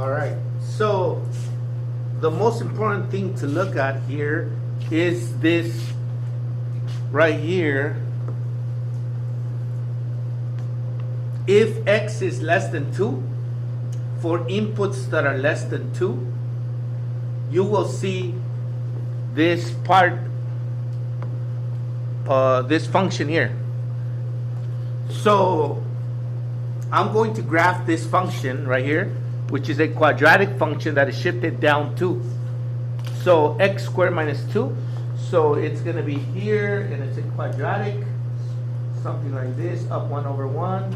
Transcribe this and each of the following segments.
All right. So the most important thing to look at here is this right here. If x is less than 2, for inputs that are less than 2, you will see this part, this function here. So I'm going to graph this function right here, which is a quadratic function that is shifted down 2. So x squared minus 2. So it's going to be here, and it's a quadratic, something like this, up 1 over 1,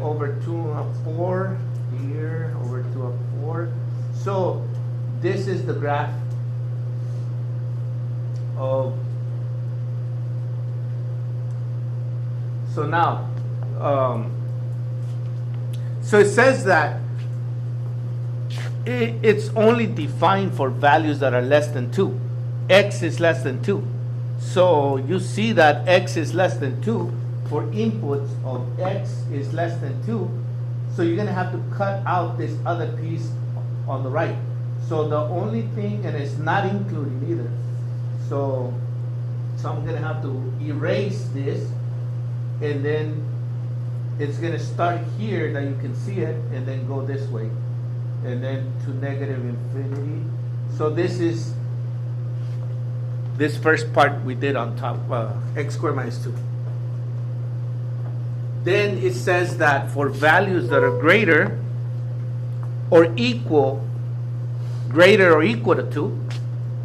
over 2 up 4, here, over 2 up 4. So this is the graph of, so now, so it says that it's only defined for values that are less than 2. X is less than 2. So you see that x is less than 2 for inputs of x is less than 2. So you're going to have to cut out this other piece on the right. So the only thing, and it's not including either. So I'm going to have to erase this, and then it's going to start here that you can see it, and then go this way, and then to negative infinity. So this is this first part we did on top, x squared minus 2. Then it says that for values that are greater or equal to 2,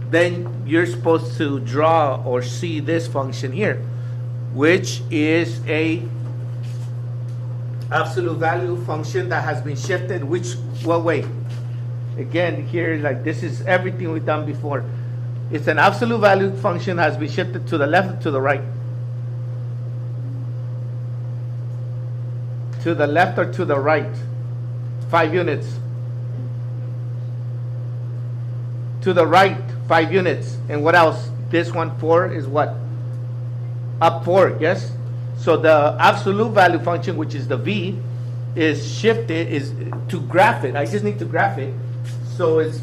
then you're supposed to draw or see this function here, which is a absolute value function that has been shifted, which, well, wait. Again, here, like, this is everything we've done before. It's an absolute value function that has been shifted to the left and to the right. To the left or to the right. 5 units. To the right, 5 units. And what else? This one, 4, is what? Up 4, yes? So the absolute value function, which is the v, is shifted, is to graph it. I just need to graph it. So it's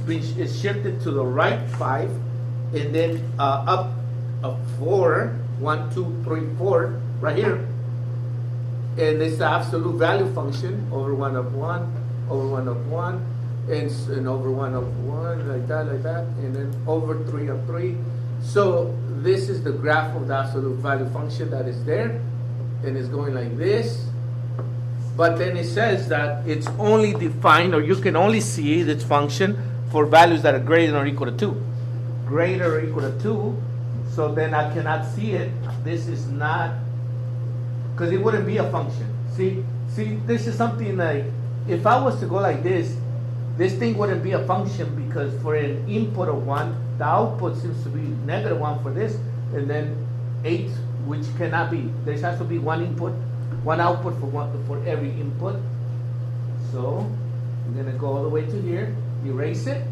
shifted to the right 5, and then up 4, 1, 2, 3, 4, right here. And it's the absolute value function over 1 of 1, over 1 of 1, and over 1 of 1, like that, and then over 3 of 3. So this is the graph of the absolute value function that is there, and it's going like this. But then it says that it's only defined, or you can only see this function for values that are greater than or equal to 2. Greater or equal to 2, so then I cannot see it. This is not, because it wouldn't be a function. See, this is something like, if I was to go like this thing wouldn't be a function, because for an input of 1, the output seems to be negative 1 for this, and then 8, which cannot be. There has to be one input, one output for every input. So I'm going to go all the way to here, erase it,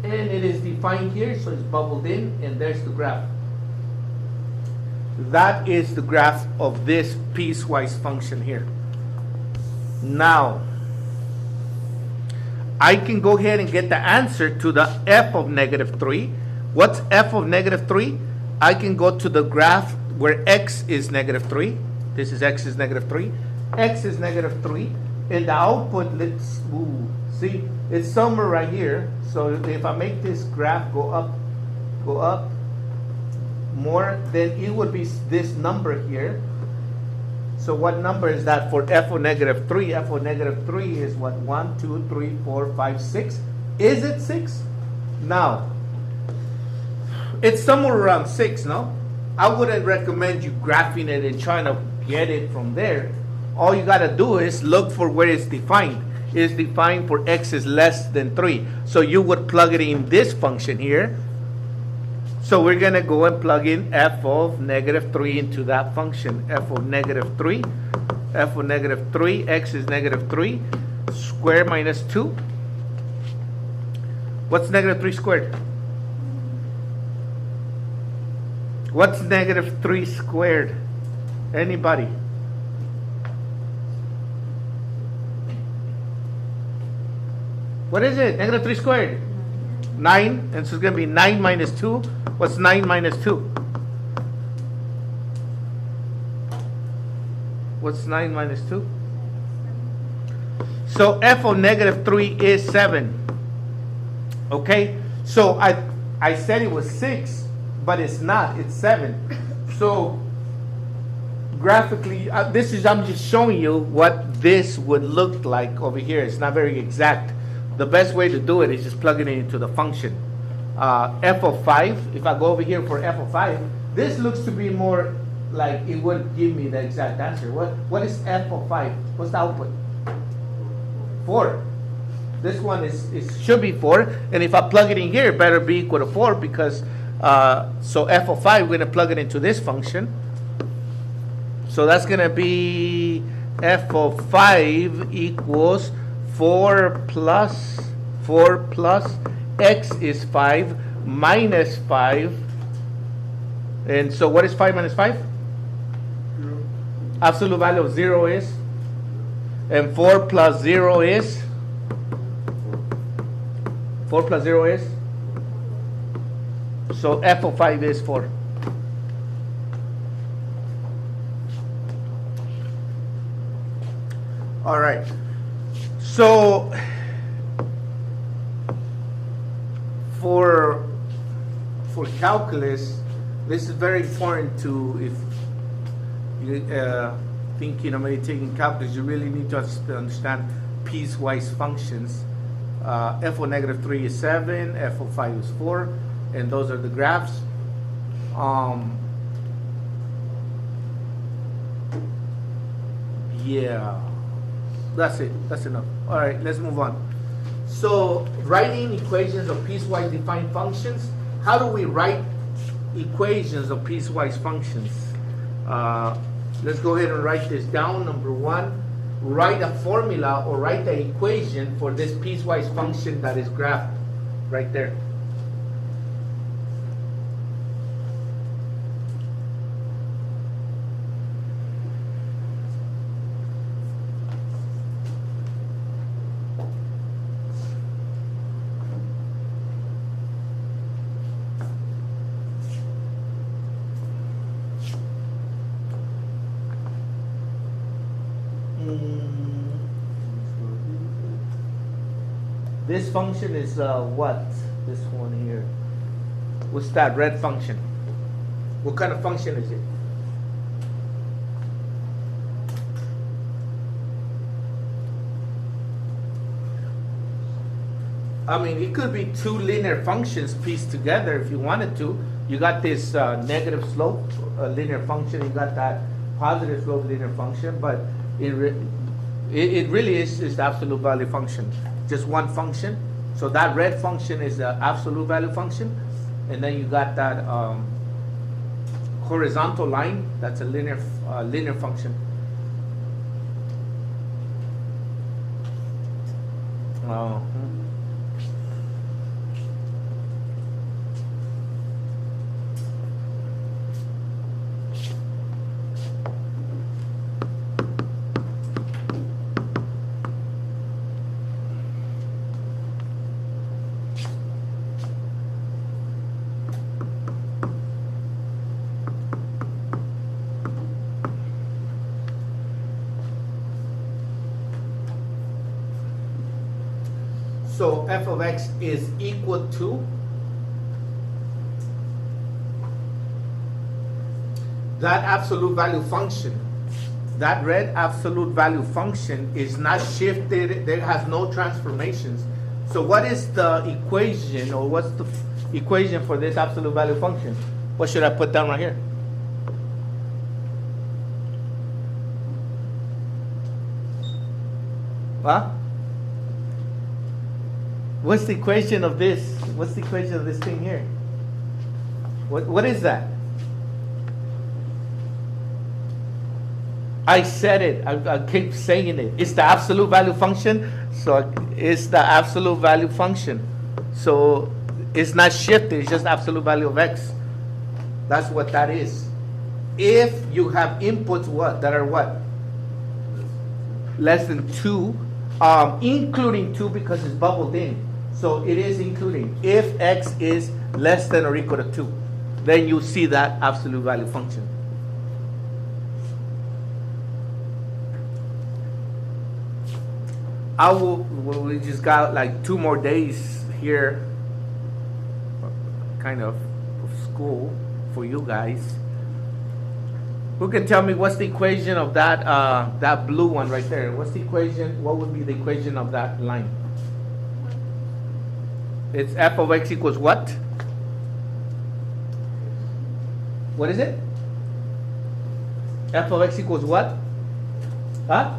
and it is defined here, so it's bubbled in, and there's the graph. That is the graph of this piecewise function here. Now, I can go ahead and get the answer to the f of negative 3. What's f of negative 3? I can go to the graph where x is negative 3. This is x is negative 3. X is negative 3. And the output, let's see, it's somewhere right here. So if I make this graph go up more, then it would be this number here. So what number is that for f of negative 3? F of negative 3 is what? 1, 2, 3, 4, 5, 6. Is it 6? Now, it's somewhere around 6, no? I wouldn't recommend you graphing it and trying to get it from there. All you got to do is look for where it's defined. It's defined for x is less than 3. So you would plug it in this function here. So we're going to go and plug in f of negative 3 into that function. F of negative 3. F of negative 3. X is negative 3. Square minus 2. What's negative 3 squared? What's negative 3 squared? Anybody? What is it? Negative 3 squared. 9, and so it's going to be 9 minus 2. What's 9 minus 2? What's 9 minus 2? So f of negative 3 is 7. Okay? So I said it was 6, but it's not. It's 7. So graphically, I'm just showing you what this would look like over here. It's not very exact. The best way to do it is just plugging it into the function. F of 5, if I go over here for f of 5, this looks to be more like it would give me the exact answer. What is f of 5? What's the output? 4. This one should be 4, and if I plug it in here, it better be equal to 4 because, so f of 5, we're going to plug it into this function. So that's going to be f of 5 equals 4 plus x is 5 minus 5. And so what is 5 minus 5? 0. Absolute value of 0 is? And 4 plus 0 is? 4 plus 0 is? So f of 5 is 4. All right. So for calculus, this is very important to, if you thinking of maybe taking calculus, you really need to understand piecewise functions. F of negative 3 is 7, f of 5 is 4, and those are the graphs. Yeah, that's it. That's enough. All right, let's move on. So, writing equations of piecewise defined functions. How do we write equations of piecewise functions? Let's go ahead and write this down. Number 1, write a formula or write the equation for this piecewise function that is graphed right there. This function is what? This one here. What's that red function? What kind of function is it? I mean, it could be two linear functions pieced together if you wanted to. You got this negative slope linear function. You got that positive slope linear function, but it really is the absolute value function. Just one function. So that red function is the absolute value function, and then you got that horizontal line. That's a linear function. So f of x is equal to that absolute value function. That red absolute value function is not shifted. There has no transformations. So what is the equation, or what's the equation for this absolute value function? What should I put down right here? Huh? What's the equation of this? What's the equation of this thing here? What is that? I said it. I keep saying it. It's the absolute value function. So it's the absolute value function. So it's not shifted. It's just absolute value of x. That's what that is. If you have inputs that are what? Less than 2. including 2 because it's bubbled in. So it is including. If x is less than or equal to 2, then you see that absolute value function. We just got like 2 more days here, kind of school for you guys. Who can tell me what's the equation of that that blue one right there? What's the equation? What would be the equation of that line? It's f of x equals what? What is it? F of x equals what? Huh?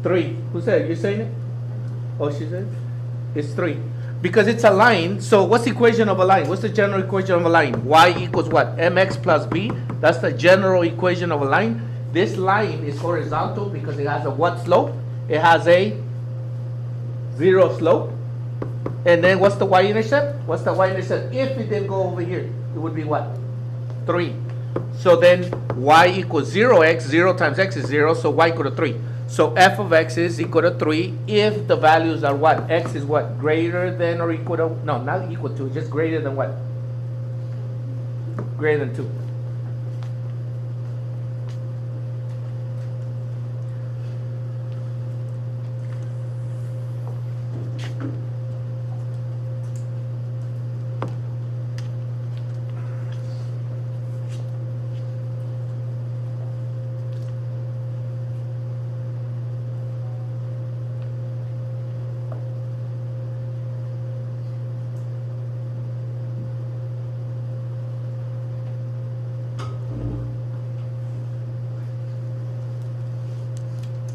3. Who said it? You saying it? Oh, she said it? It's 3. Because it's a line, so what's the equation of a line? What's the general equation of a line? Y equals what? Mx plus b. That's the general equation of a line. This line is horizontal because it has a what slope? It has a 0 slope. And then what's the y-intercept? What's the y-intercept? If it didn't go over here, it would be what? 3. So then y equals 0x. 0 times x is 0, so y equal to 3. So f of x is equal to 3 if the values are what? X is what? Greater than or equal to, no, not equal to, just greater than what? Greater than 2.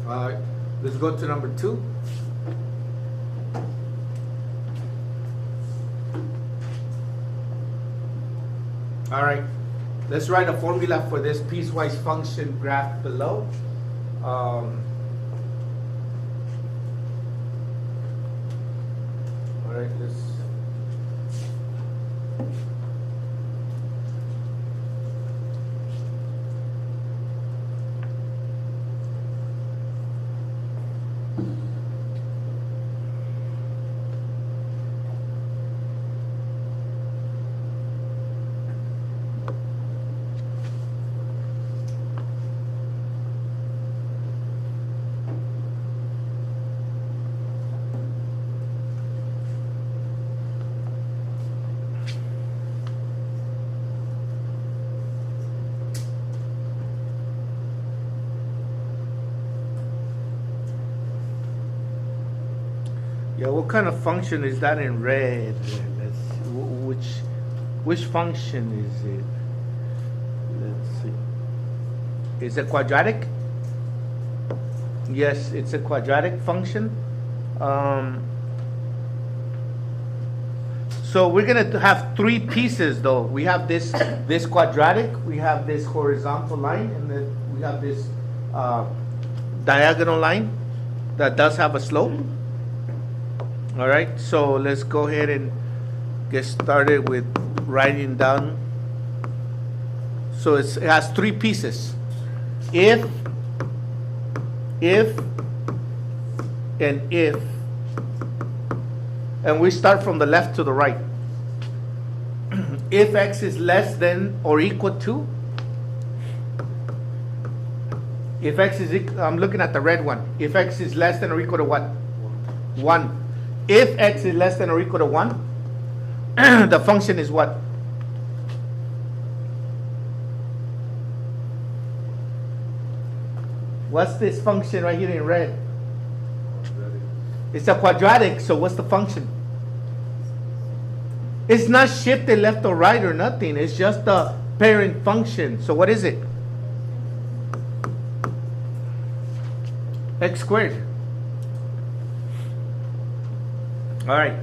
All right, let's go to number 2. All right, let's write a formula for this piecewise function graph below. All right, let's. Yeah, what kind of function is that in red? Which function is it? Let's see. Is it quadratic? Yes, it's a quadratic function. So we're gonna have 3 pieces though. We have this quadratic, we have this horizontal line, and then we have this diagonal line that does have a slope. All right, so let's go ahead and get started with writing down. So it has 3 pieces. If, and if. And we start from the left to the right. If x is less than or equal to, if x is, I'm looking at the red one. If x is less than or equal to what? 1. If x is less than or equal to 1, the function is what? What's this function right here in red? It's a quadratic, so what's the function? It's not shifted left or right or nothing. It's just the parent function. So what is it? X squared. All right.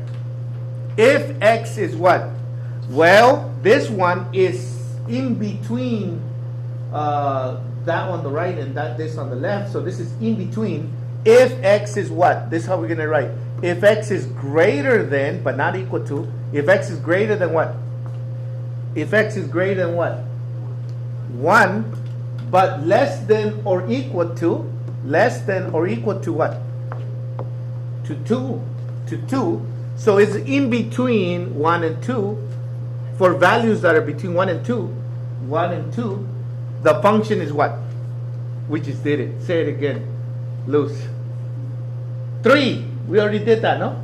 If x is what? Well, this one is in between that on the right and this on the left. So this is in between. If x is what? This is how we're going to write. If x is greater than, but not equal to, if x is greater than what? If x is greater than what? 1, but less than or equal to, less than or equal to what? To 2. To 2. So it's in between 1 and 2. For values that are between 1 and 2, 1 and 2, the function is what? We just did it. Say it again. Luz. 3. We already did that, no?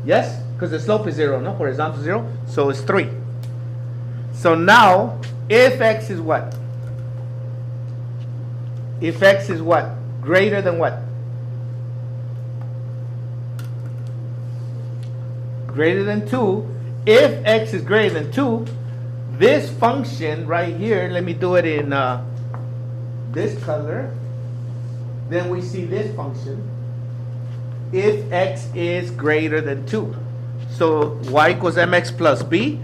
Yes? Because the slope is 0, no? Horizontal 0. So it's 3. So now, if x is what? If x is what? Greater than what? Greater than 2. If x is greater than 2, this function right here, let me do it in this color. Then we see this function. If x is greater than 2. So y equals mx plus b.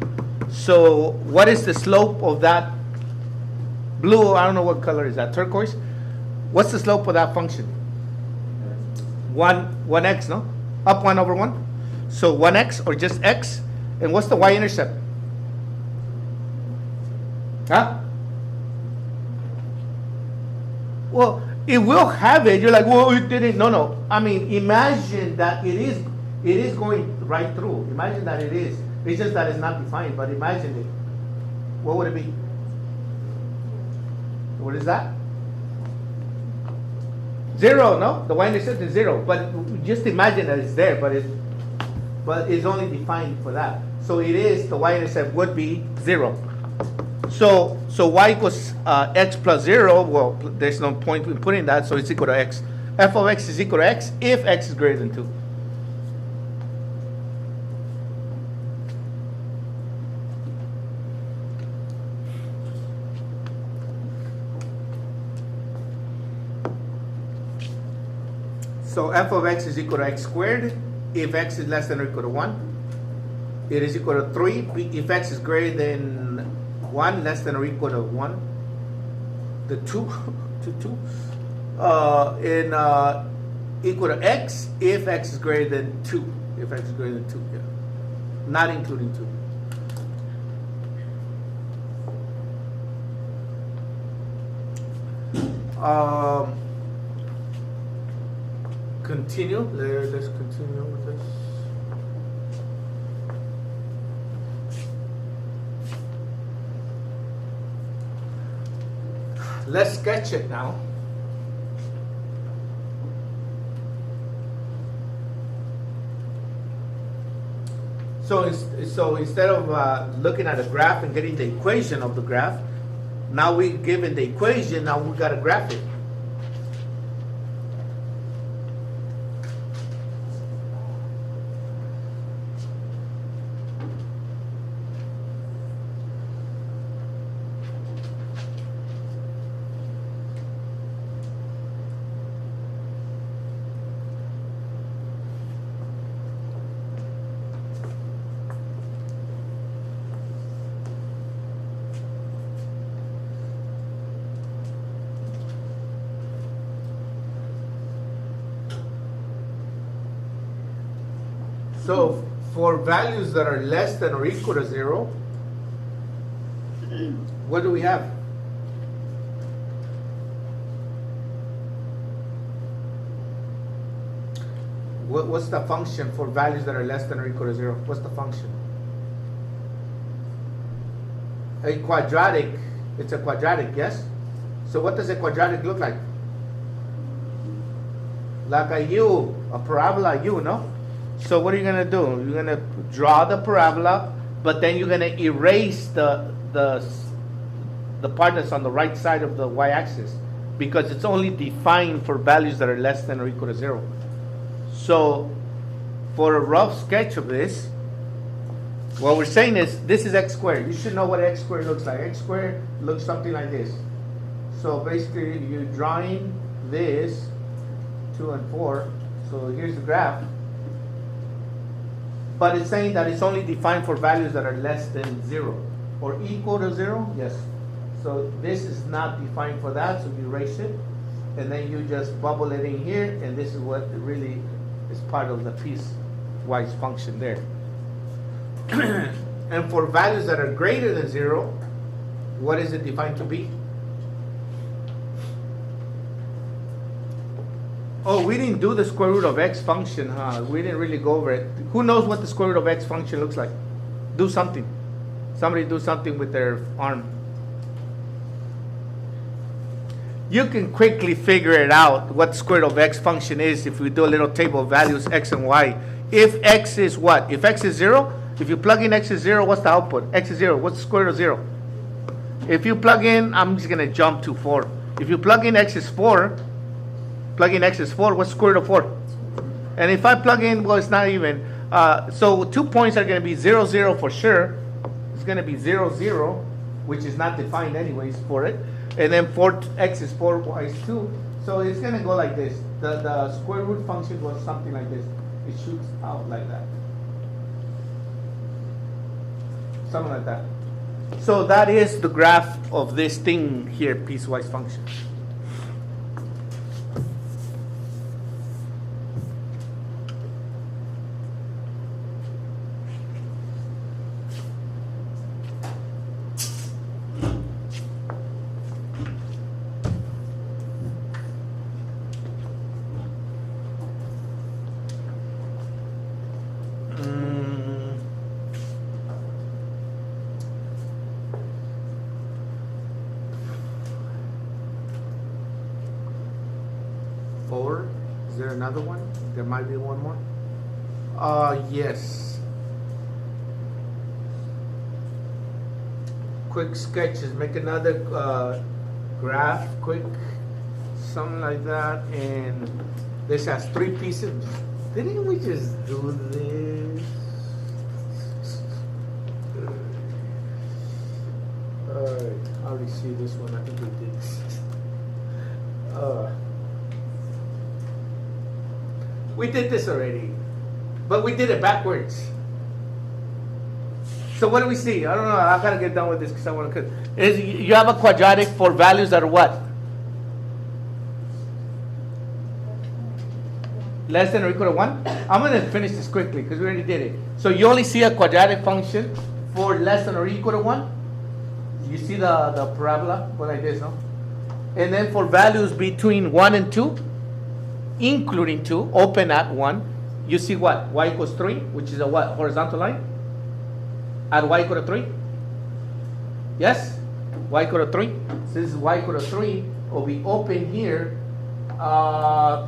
So what is the slope of that blue? I don't know what color is that, turquoise. What's the slope of that function? 1x, no? Up 1 over 1. So 1x or just x. And what's the y-intercept? Huh? Well, it will have it. You're like, well, it didn't. No, no. I mean, imagine that it is going right through. Imagine that it is. It's just that it's not defined, but imagine it. What would it be? What is that? 0, no? The y-intercept is 0. But just imagine that it's there, but it's only defined for that. So it is, the y-intercept would be 0. So y equals x plus 0. Well, there's no point in putting that, so it's equal to x. F of x is equal to x if x is greater than 2. So f of x is equal to x squared if x is less than or equal to 1. It is equal to 3 if x is greater than 1, less than or equal to 1. The 2 to 2. Equal to x if x is greater than 2. If x is greater than 2, yeah. Not including 2. Continue. Let's continue with this. Let's sketch it now. So instead of looking at a graph and getting the equation of the graph, now we're given the equation, now we got to graph it. So for values that are less than or equal to 0, what do we have? What's the function for values that are less than or equal to 0? What's the function? A quadratic, it's a quadratic, yes? So what does a quadratic look like? Like a U, a parabola U, no? So what are you going to do? You're going to draw the parabola, but then you're going to erase the part that's on the right side of the y-axis because it's only defined for values that are less than or equal to 0. So for a rough sketch of this, what we're saying is this is x squared. You should know what x squared looks like. X squared looks something like this. So basically you're drawing this 2 and 4. So here's the graph. But it's saying that it's only defined for values that are less than 0 or equal to 0. Yes. So this is not defined for that, so you erase it. And then you just bubble it in here, and this is what really is part of the piecewise function there. And for values that are greater than 0, what is it defined to be? Oh, we didn't do the square root of x function, huh? We didn't really go over it. Who knows what the square root of x function looks like? Do something. Somebody do something with their arm. You can quickly figure it out what the square root of x function is if we do a little table of values x and y. If x is what? If x is 0, if you plug in x is 0, what's the output? X is 0. What's the square root of 0? If you plug in, I'm just going to jump to 4. If you plug in x is 4, plug in x is 4, what's the square root of 4? And if I plug in, well, it's not even. So 2 points are going to be 0, 0 for sure. It's going to be 0, 0, which is not defined anyways for it. And then x is 4, y is 2. So it's going to go like this. The square root function was something like this. It shoots out like that. Something like that. So that is the graph of this thing here, piecewise function. Four. Is there another one? There might be one more. Yes. Quick sketches. Make another graph. Quick, something like that. And this has 3 pieces. Didn't we just do this? Alright, I already see this one. I think we did. We did this already, but we did it backwards. So what do we see? I don't know. I gotta get done with this because I want to. You have a quadratic for values that are what? Less than or equal to 1? I'm going to finish this quickly because we already did it. So you only see a quadratic function for less than or equal to 1. You see the parabola? Go like this, no? And then for values between 1 and 2, including 2, open at 1, you see what? Y equals 3, which is a what? Horizontal line? At y equal to 3? Yes? Y equal to 3? So this is y equal to 3, will be open here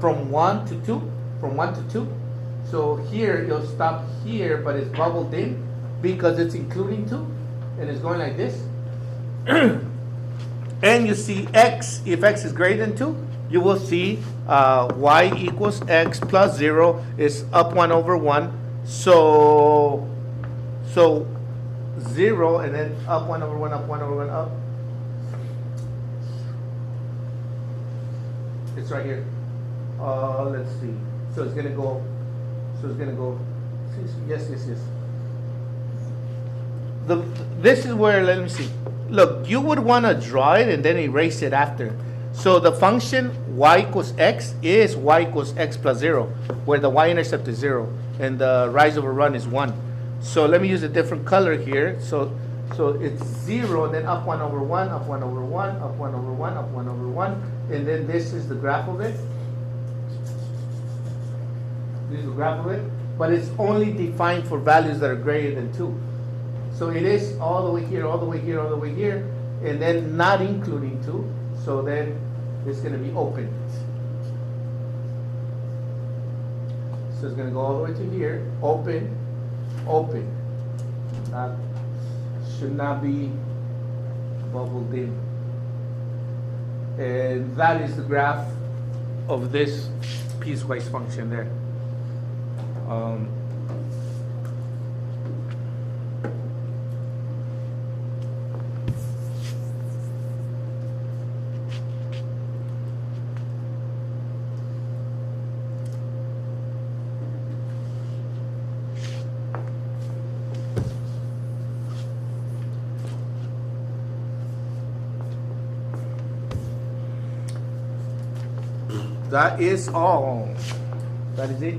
from 1 to 2. From 1 to 2. So here, you'll stop here, but it's bubbled in because it's including 2. And it's going like this. And you see x, if x is greater than 2, you will see y equals x plus 0 is up 1 over 1. So 0 and then up 1 over 1, up 1 over 1, up. It's right here. Let's see. So it's gonna go. Yes. This is where, let me see. Look, you would want to draw it and then erase it after. So the function y equals x is y equals x plus 0, where the y-intercept is 0 and the rise over run is 1. So let me use a different color here. So it's 0 and then up 1 over 1, up 1 over 1, up 1 over 1, up 1 over 1, and then this is the graph of it. This is the graph of it, but it's only defined for values that are greater than 2. So it is all the way here, all the way here, all the way here, and then not including 2. So then it's going to be open. So it's going to go all the way to here, open, open. That should not be bubbled in. And that is the graph of this piecewise function there. That is all. That is it.